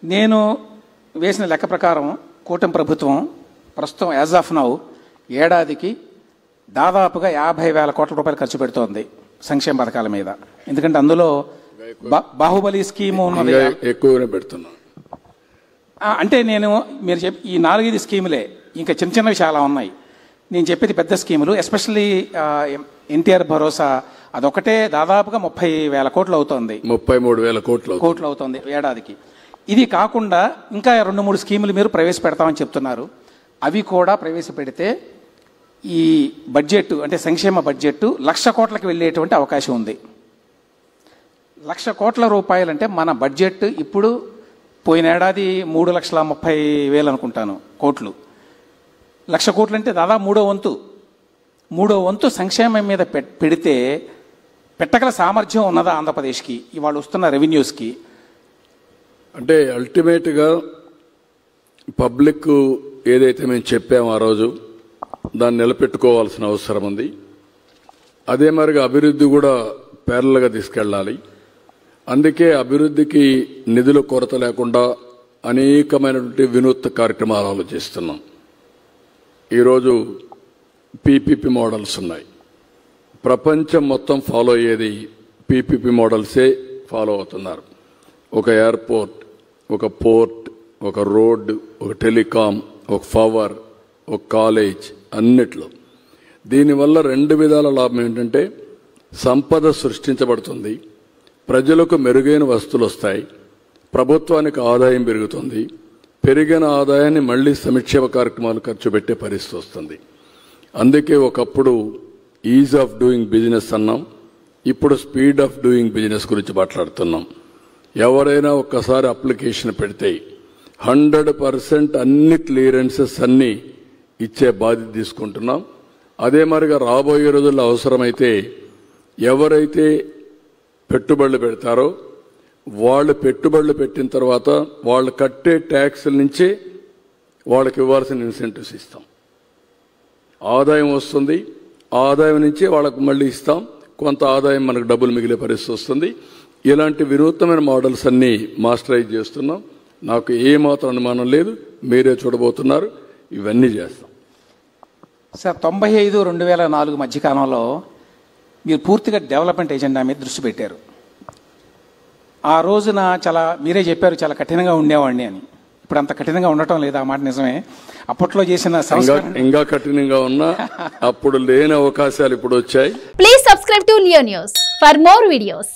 నేను వేసిన లెక్క ప్రకారం కూటమి ప్రభుత్వం ప్రస్తుతం యాజ్ ఆఫ్ నౌ ఏడాదికి దాదాపుగా 50,000 కోట్ల రూపాయలు ఖర్చు పెడుతోంది సంక్షేమ పథకాల మీద. ఎందుకంటే అందులో బాహుబలి స్కీము ఉన్నది, ఎక్కువనే పెడుతున్నాం. అంటే మీరు ఈ 4-5 స్కీములే, ఇంకా చిన్న చిన్నవి చాలా ఉన్నాయి. నేను చెప్పేది పెద్ద స్కీములు, ఎస్పెషల్లీ ఎన్టీఆర్ భరోసా అదొకటే దాదాపుగా 30,000 కోట్లు అవుతుంది, 33,000 కోట్లు అవుతుంది ఏడాదికి. ఇది కాకుండా ఇంకా 2-3 స్కీములు మీరు ప్రవేశపెడతామని చెప్తున్నారు. అవి కూడా ప్రవేశపెడితే ఈ బడ్జెట్ అంటే సంక్షేమ బడ్జెట్ 1,00,000 కోట్లకి వెళ్ళేటువంటి అవకాశం ఉంది. 1,00,000 కోట్ల రూపాయలు అంటే మన బడ్జెట్ ఇప్పుడు పోయిన ఏడాది 3,30,000 అనుకుంటాను కోట్లు. 1,00,000 కోట్లు అంటే దాదాపు మూడో వంతు సంక్షేమం మీద పెడితే పెట్టగల సామర్థ్యం ఉన్నదా ఆంధ్రప్రదేశ్కి ఇవాళ వస్తున్న రెవెన్యూస్కి? అంటే అల్టిమేట్గా పబ్లిక్ ఏదైతే మేము చెప్పామో ఆ రోజు దాన్ని నిలబెట్టుకోవాల్సిన అవసరం ఉంది. అదే మరిగా అభివృద్ధి కూడా ప్యారల్గా తీసుకెళ్ళాలి. అందుకే అభివృద్ధికి నిధుల కొరత లేకుండా అనేకమైనటువంటి వినూత్న కార్యక్రమాలు ఆలోచిస్తున్నాం. ఈరోజు పీపీపీ మోడల్స్ ఉన్నాయి. ప్రపంచం మొత్తం ఫాలో అయ్యేది పీపీపీ మోడల్సే ఫాలో అవుతున్నారు. ఒక ఎయిర్పోర్ట్, ఒక పోర్ట్, ఒక రోడ్, ఒక టెలికాం, ఒక పవర్, ఒక కాలేజ్, అన్నిట్లో. దీనివల్ల 2 విధాల లాభం ఏంటంటే సంపద సృష్టించబడుతుంది, ప్రజలకు మెరుగైన వస్తువులు వస్తాయి, ప్రభుత్వానికి ఆదాయం పెరుగుతుంది, పెరిగిన ఆదాయాన్ని మళ్లీ సంక్షేమ కార్యక్రమాలు ఖర్చు పెట్టే పరిస్థితి వస్తుంది. అందుకే ఒకప్పుడు ఈజ్ ఆఫ్ డూయింగ్ బిజినెస్ అన్నాం, ఇప్పుడు స్పీడ్ ఆఫ్ డూయింగ్ బిజినెస్ గురించి మాట్లాడుతున్నాం. ఎవరైనా ఒక్కసారి అప్లికేషన్ పెడితే 100% అన్ని క్లియరెన్సెస్ అన్నీ ఇచ్చే బాధ్యత తీసుకుంటున్నాం. అదే మరిగా రాబోయే రోజుల్లో అవసరమైతే ఎవరైతే పెట్టుబడులు పెడతారో వాళ్ళు పెట్టుబడులు పెట్టిన తర్వాత వాళ్ళు కట్టే ట్యాక్సుల నుంచే వాళ్ళకి ఇవ్వాల్సిన ఇన్సెంటివ్స్ ఇస్తాం. ఆదాయం వస్తుంది, ఆదాయం నుంచే వాళ్ళకు మళ్ళీ ఇస్తాం, కొంత ఆదాయం మనకు డబ్బులు మిగిలే పరిస్థితి వస్తుంది. ఇలాంటి వినూత్నమైన మోడల్స్ అన్నీ మాస్టరైజ్ చేస్తున్నాం. నాకు ఏమాత్రం అనుమానం లేదు, మీరే చూడబోతున్నారు. ఇవన్నీ చేస్తాం సార్. 95-2004 మధ్యకాలంలో మీరు పూర్తిగా డెవలప్మెంట్ ఎజెండా మీద దృష్టి పెట్టారు. ఆ రోజున మీరే చెప్పారు చాలా కఠినంగా ఉండేవాడిని అని. ఇప్పుడు అంత కఠినంగా ఉండటం లేదు, ఆ మాట నిజమే. అప్పట్లో చేసిన ఇంకా కఠినంగా ఉన్నా అప్పుడు లేని అవకాశాలు ఇప్పుడు వచ్చాయి. Please subscribe to Leo news for more videos.